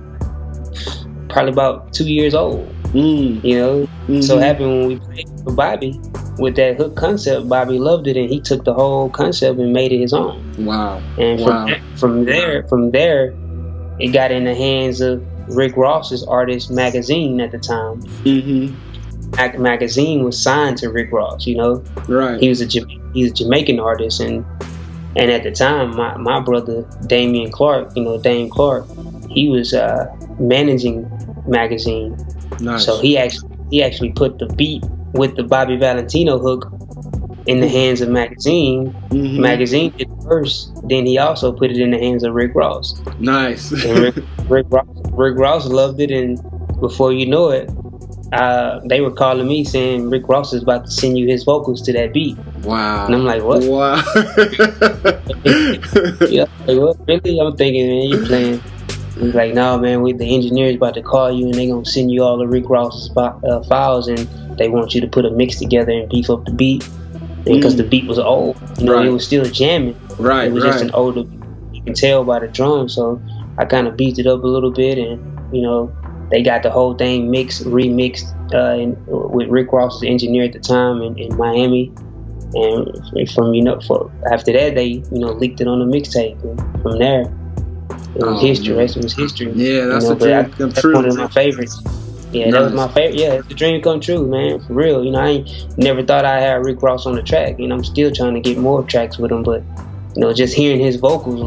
probably about 2 years old. So happened when we played for Bobby with that hook concept, Bobby loved it, and he took the whole concept and made it his own. Wow. And from there, it got in the hands of Rick Ross's Artist magazine at the time. Mack magazine was signed to Rick Ross. Right. He's a Jamaican artist, and at the time, my brother Damian Clark, Dame Clark, he was managing magazine. Nice. So he actually put the beat with the Bobby Valentino hook in the hands of magazine. Magazine did it first, then he also put it in the hands of Rick Ross. Nice. And Rick Ross loved it, and before you know it, they were calling me saying Rick Ross is about to send you his vocals to that beat. Wow. And I'm like, what? Wow. Yeah, like, what? Really? I'm thinking, man, you playing. He's like, no, man, the engineer's about to call you, and they gonna send you all the Rick Ross's files, and they want you to put a mix together and beef up the beat. Because the beat was old, right. It was still jamming. Right. It was just an older beat. You can tell by the drums. So I kind of beefed it up a little bit, and they got the whole thing remixed with Rick Ross's engineer at the time in Miami. And from after that, they leaked it on the mixtape, and from there it was history. Man. It was history. Yeah, that's the dream come true. That's one of my favorites. Yeah, that was my favorite. Yeah, it's a dream come true, man. For real. I ain't never thought I had Rick Ross on the track. I'm still trying to get more tracks with him, but just hearing his vocals,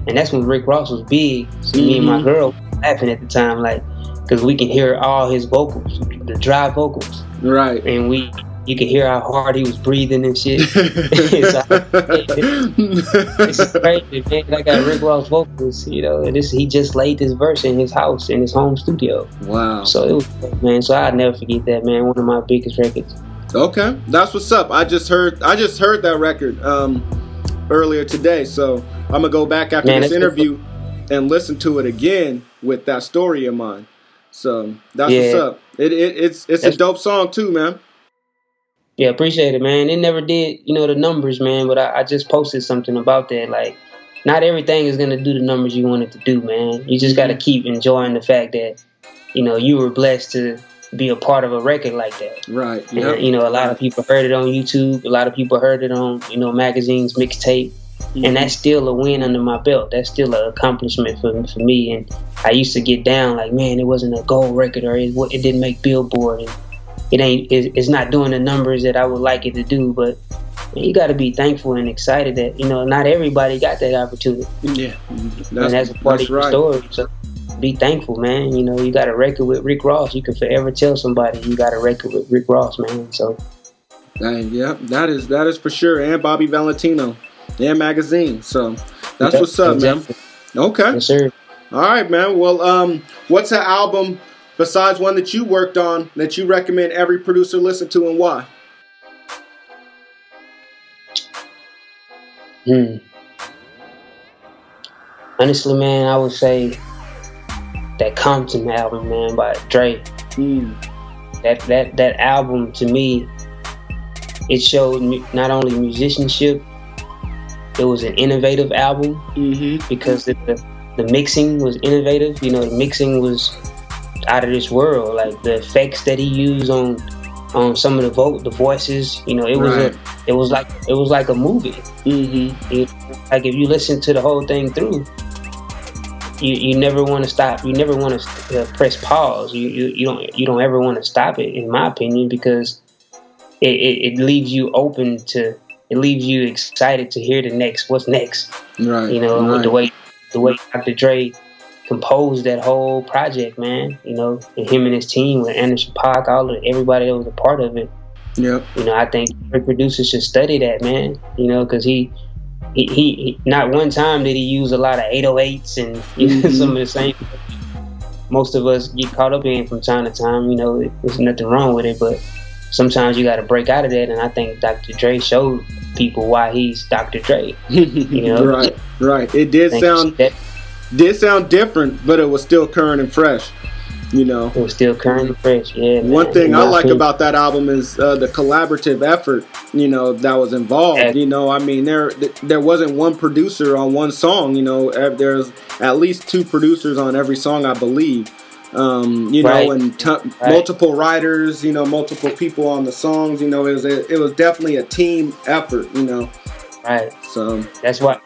and that's when Rick Ross was big. So me and my girl laughing at the time, because we can hear all his vocals, the dry vocals, right? And you can hear how hard he was breathing and shit. It's crazy, man. I got Rick Ross vocals, and he just laid this verse in his house, in his home studio. Wow. So it was, man. So I'd never forget that, man. One of my biggest records. Okay, that's what's up. I just heard that record earlier today, so I'm gonna go back after this interview and listen to it again with that story in mind. So that's what's up. It's a dope song too, man. Yeah, appreciate it, man. It never did, the numbers, man, but I just posted something about that. Not everything is going to do the numbers you want it to do, man. You just got to keep enjoying the fact that, you were blessed to be a part of a record like that. Right. Yep. And, a lot of people heard it on YouTube. A lot of people heard it on, magazines, mixtape. And that's still a win under my belt. That's still an accomplishment for me. And I used to get down man, it wasn't a gold record, or it didn't make Billboard. And it's not doing the numbers that I would like it to do, but you got to be thankful and excited that not everybody got that opportunity. Yeah, that's a part of your story. So be thankful, man. You got a record with Rick Ross. You can forever tell somebody you got a record with Rick Ross, man. So yeah, that is for sure. And Bobby Valentino and magazine. So that's what's up, exactly. Man. Okay. Yes, sir. All right, man. Well, what's an album besides one that you worked on that you recommend every producer listen to, and why? Honestly, man, I would say that Compton album, man, by Dre. That album, to me, it showed not only musicianship, it was an innovative album because the mixing was innovative. The mixing was out of this world. The effects that he used on some of the voices, it was like a movie. If you listen to the whole thing through, you never want to stop. You never want to press pause. You don't ever want to stop it, in my opinion, because it leaves you open to. It leaves you excited to hear what's next. Right. With the way Dr. Dre composed that whole project, man. And him and his team with Anderson .Paak, everybody that was a part of it. Yep. I think every producer should study that, man. Because he not one time did he use a lot of 808s and some of the same. Most of us get caught up in from time to time. There's nothing wrong with it, but sometimes you got to break out of that. And I think Dr. Dre showed people why he's Dr. Dre. You know, right. It did sound different, but it was still current and fresh. You know, it was still current and fresh. Yeah. One thing I like about that album is the collaborative effort. You know, that was involved. You know, I mean, there wasn't one producer on one song. You know, there's at least 2 producers on every song, I believe. You know, and multiple writers. You know, multiple people on the songs. You know, it was definitely a team effort. You know, right. So that's why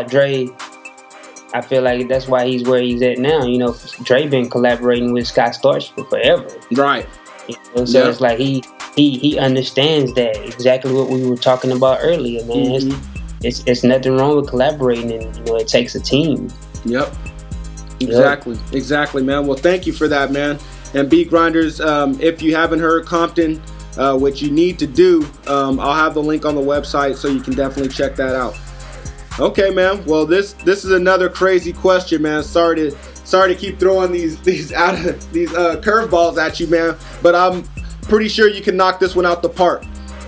Dre. I feel like that's why he's where he's at now. You know, Dre been collaborating with Scott Storch for forever. Right. You know, so it's like he understands that, exactly what we were talking about earlier, man. Mm-hmm. It's nothing wrong with collaborating, and you know, it takes a team. Yep. Exactly, man. Well, thank you for that, man. And Beat Grinders, if you haven't heard Compton, which you need to do, I'll have the link on the website, so you can definitely check that out. Okay, man. Well, this is another crazy question, man. Sorry to keep throwing these curveballs at you, man. But I'm pretty sure you can knock this one out the park.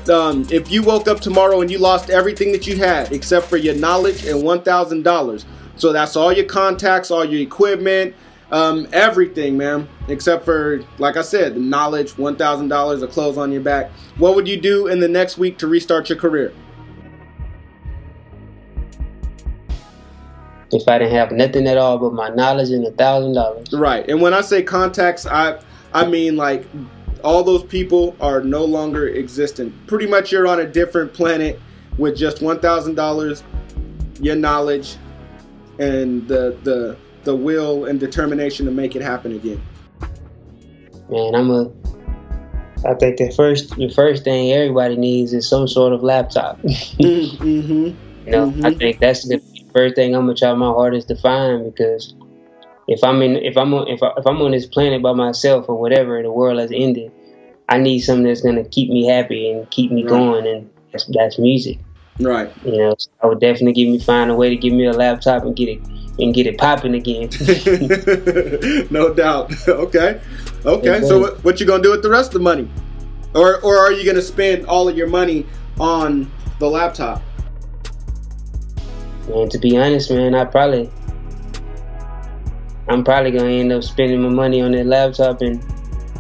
If you woke up tomorrow and you lost everything that you had except for your knowledge and $1,000, so that's all your contacts, all your equipment, everything, man, except for, like I said, the knowledge, $1,000, the clothes on your back. What would you do in the next week to restart your career? If I didn't have nothing at all but my knowledge and $1,000. Right. And when I say contacts, I mean, like, all those people are no longer existent. Pretty much you're on a different planet with just $1,000, your knowledge, and the will and determination to make it happen again. Man, I think the first thing everybody needs is some sort of laptop. Mm-hmm. You know, I think that's the first thing I'm gonna try my hardest to find, because if I'm on this planet by myself or whatever, the world has ended, I need something that's gonna keep me happy and keep me going, and that's music. Right. You know, so I would definitely find a way to give me a laptop and get it popping again. No doubt. Okay. So what you gonna do with the rest of the money, or are you gonna spend all of your money on the laptop? And to be honest, man, I'm probably gonna end up spending my money on that laptop and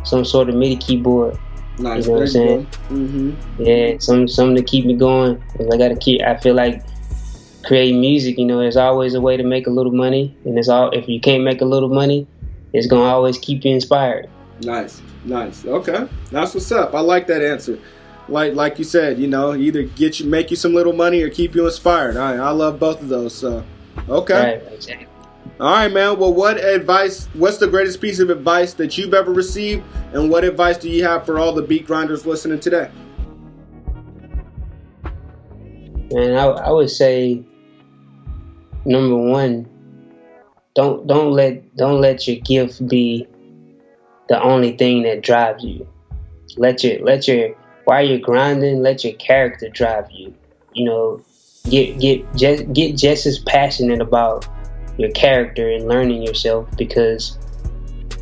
some sort of MIDI keyboard. Nice. You know what I'm saying? Mm-hmm. Yeah, something to keep me going. I feel like creating music, you know, there's always a way to make a little money, and if you can't make a little money, it's gonna always keep you inspired. Nice. Okay, that's what's up. I like that answer. Like you said, you know, either make you some little money or keep you inspired. I love both of those. So, okay. Right, exactly. All right, man. Well, what's the greatest piece of advice that you've ever received, and what advice do you have for all the beat grinders listening today? Man, I would say, number one, don't let your gift be the only thing that drives you. While you're grinding, let your character drive you. You know, get just as passionate about your character and learning yourself, because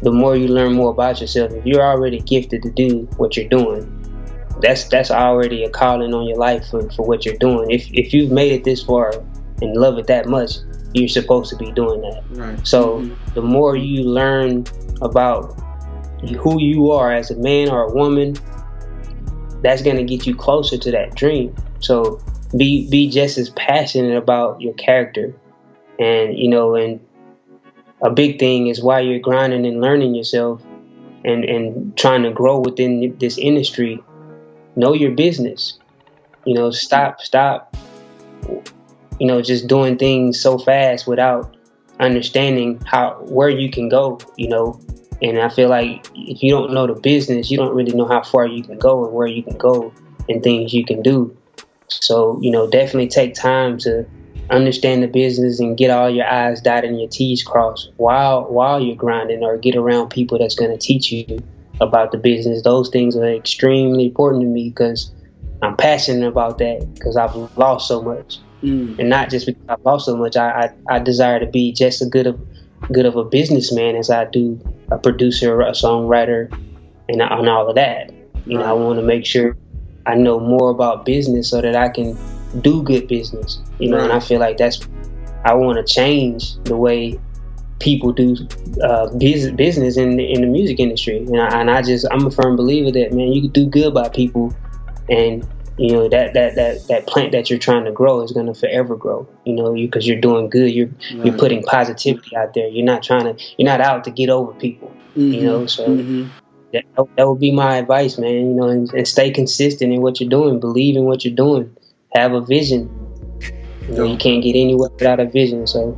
the more you learn more about yourself, if you're already gifted to do what you're doing, that's already a calling on your life for what you're doing. If you've made it this far and love it that much, you're supposed to be doing that. Right. So the more you learn about who you are as a man or a woman, that's going to get you closer to that dream. So be just as passionate about your character. And, you know, and a big thing is while you're grinding and learning yourself and trying to grow within this industry, know your business. You know, stop, you know, just doing things so fast without understanding where you can go, you know. And I feel like if you don't know the business, you don't really know how far you can go and where you can go and things you can do. So, you know, definitely take time to understand the business and get all your I's dotted and your T's crossed while you're grinding, or get around people that's going to teach you about the business. Those things are extremely important to me because I'm passionate about that, because I've lost so much. And not just because I've lost so much, I desire to be just as good of a businessman as I do a producer, a songwriter, and all of that. You know, I want to make sure I know more about business so that I can do good business, you know. And I feel like I want to change the way people do business in the music industry, and I'm a firm believer that, man, you can do good by people, and you know that plant that you're trying to grow is gonna forever grow, you know, because you're doing good, you're putting positivity out there. You're not out to get over people, you know. So that would be my advice, man, you know, and stay consistent in what you're doing, believe in what you're doing, have a vision. You know, you can't get anywhere without a vision. So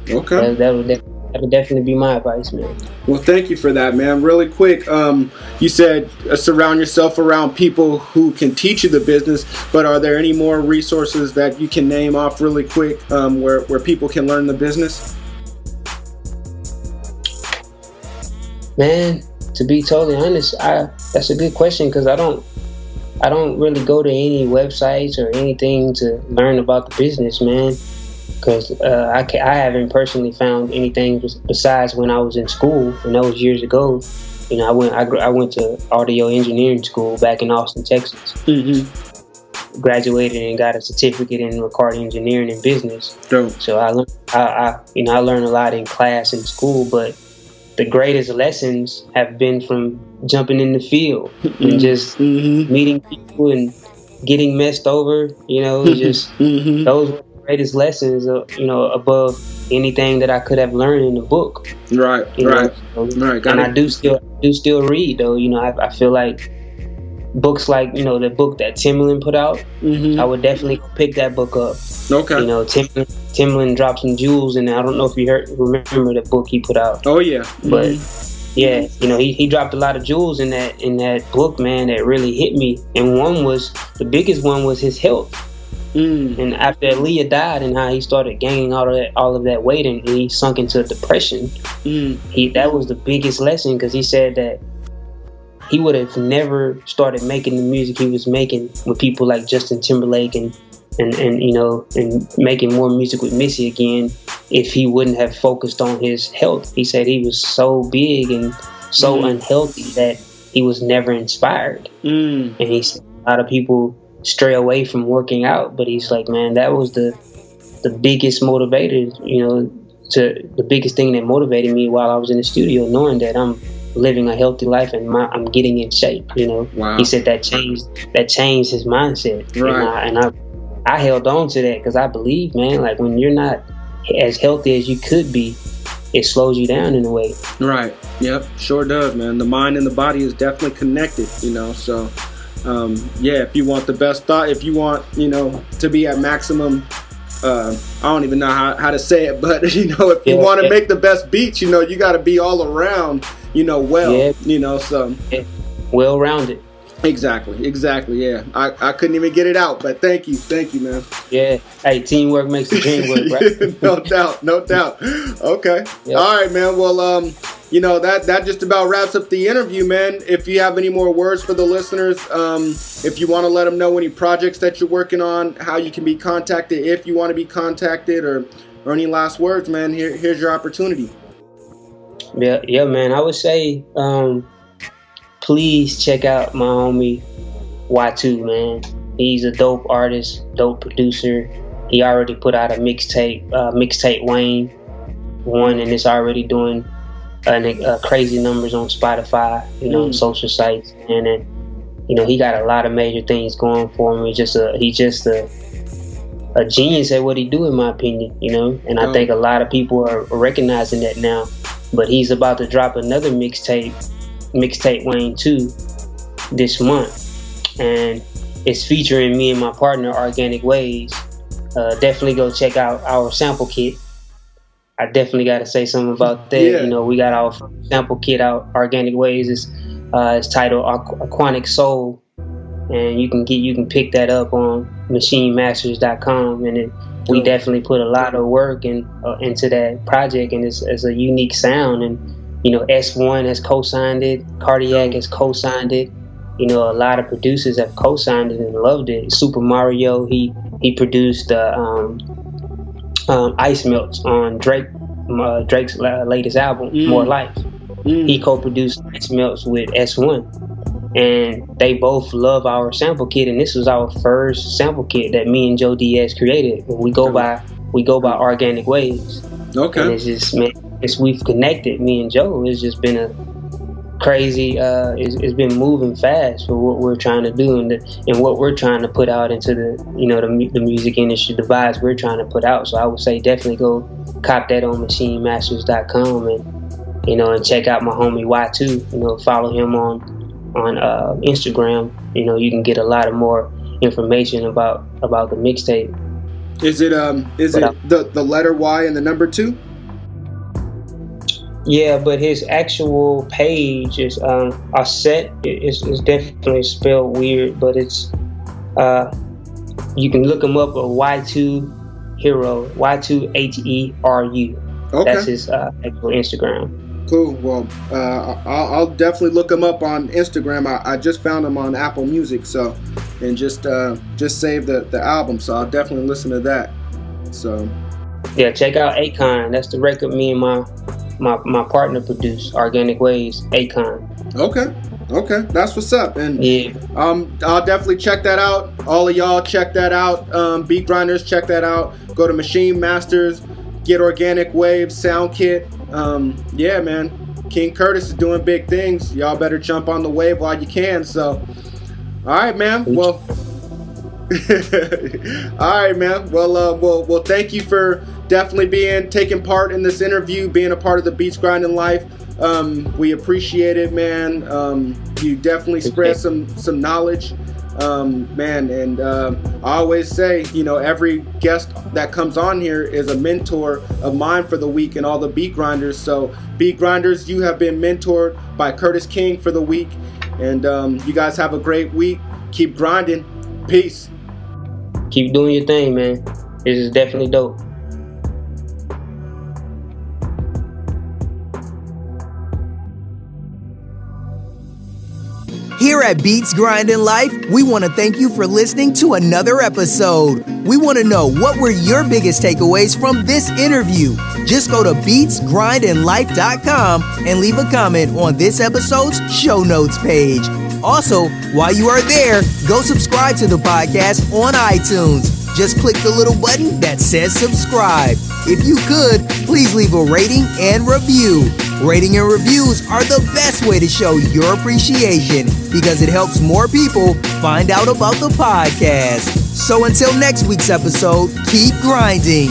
that would definitely be my advice, man. Well, thank you for that, man. Really quick, you said surround yourself around people who can teach you the business, but are there any more resources that you can name off really quick where people can learn the business? Man, to be totally honest, that's a good question, because I don't really go to any websites or anything to learn about the business, man. Because I haven't personally found anything besides when I was in school, and that was years ago. You know, I went to audio engineering school back in Austin, Texas. Graduated and got a certificate in recording engineering and business. So I learned a lot in class in school, but the greatest lessons have been from jumping in the field and just meeting people and getting messed over. You know, just those were greatest lessons, you know, above anything that I could have learned in the book. Right. And I do still read, though. You know, I feel like books like, you know, the book that Timbaland put out, I would definitely pick that book up. Okay. You know, Timbaland dropped some jewels, and I don't know if you remember the book he put out. Oh yeah. But yeah, you know, he dropped a lot of jewels in that book, man, that really hit me. And the biggest one was his health. And after Aaliyah died, and how he started gaining all of that weight, and he sunk into depression, that was the biggest lesson, because he said that he would have never started making the music he was making with people like Justin Timberlake and you know, and making more music with Missy again if he wouldn't have focused on his health. He said he was so big and so unhealthy that he was never inspired. And he said a lot of people stray away from working out, but he's like, man, that was the biggest motivator, you know, the biggest thing that motivated me while I was in the studio, knowing that I'm living a healthy life and I'm getting in shape, you know. Wow. He said that changed his mindset. Right. And I held on to that, because I believe, man, like when you're not as healthy as you could be, it slows you down in a way. Right. Yep. Sure does, man. The mind and the body is definitely connected, you know. So yeah, if you want the best thought, if you want, you know, to be at maximum, I don't even know how to say it, but you know, if you want to make the best beats, you know, you got to be all around, you know, you know, so well-rounded. Exactly. Yeah, I couldn't even get it out, but thank you, man. Yeah. Hey, teamwork makes the dream work, right? No doubt. Okay. Yep. All right, man. Well, you know, that just about wraps up the interview, man. If you have any more words for the listeners, if you want to let them know any projects that you're working on, how you can be contacted, if you want to be contacted, or any last words, man, here's your opportunity. Yeah, man. I would say, please check out my homie Y2, man. He's a dope artist, dope producer. He already put out a mixtape Wayne 1, and it's already doing crazy numbers on Spotify, you know, social sites, and then, you know, he got a lot of major things going for him. He's just a genius at what he do, in my opinion, you know. And I think a lot of people are recognizing that now. But he's about to drop another mixtape Wayne 2 this month, and it's featuring me and my partner Organic Ways. Definitely go check out our sample kit. I definitely got to say something about that. Yeah. You know, we got our sample kit out. Organic Ways is titled Aquatic Soul, and you can pick that up on machinemasters.com. And we definitely put a lot of work into that project, and it's a unique sound. And you know, S1 has co-signed it, Cardiac has co-signed it. You know, a lot of producers have co-signed it and loved it. Super Mario, he produced Ice Melts on Drake's latest album, More Life. He co-produced Ice Melts with S1. and they both love our sample kit. And this was our first sample kit that me and Joe Diaz created. We go by Organic Waves. Okay. And it's just, man, we've connected, me and Joe. It's just been a crazy, it's been moving fast for what we're trying to do and what we're trying to put out into the music industry, the vibes we're trying to put out. So I would say definitely go cop that on machinemasters.com and check out my homie Y2. Follow him on Instagram. You can get a lot of more information about the mixtape. Is it the letter Y and the number 2? Yeah, but his actual page is Aset. It's definitely spelled weird, but it's you can look him up at Y2 Hero, Y2HERU. Okay. That's his actual Instagram. Cool. Well, I'll definitely look him up on Instagram. I just found him on Apple Music, so and just saved the album, so I'll definitely listen to that. So yeah, check out Akon. That's the record me and my partner produced, Organic Waves, Akon. Okay, that's what's up. And yeah, I'll definitely check that out. All of y'all check that out. Beat Grinders, check that out. Go to Machine Masters, get Organic Waves sound kit. Yeah, man, King Curtis is doing big things. Y'all better jump on the wave while you can. So, all right, man. Well, all right, man. Well, thank you for definitely taking part in this interview, being a part of the Beats Grinding Life. We appreciate it, man. You definitely spread some knowledge, man. And I always say, every guest that comes on here is a mentor of mine for the week and all the Beat Grinders. So, Beat Grinders, you have been mentored by Curtis King for the week. And you guys have a great week. Keep grinding. Peace. Keep doing your thing, man. This is definitely dope. Here at Beats Grinding Life, we want to thank you for listening to another episode. We want to know, what were your biggest takeaways from this interview? Just go to beatsgrindinglife.com and leave a comment on this episode's show notes page. Also, while you are there, go subscribe to the podcast on iTunes. Just click the little button that says subscribe. If you could, please leave a rating and review. Rating and reviews are the best way to show your appreciation because it helps more people find out about the podcast. So until next week's episode, keep grinding.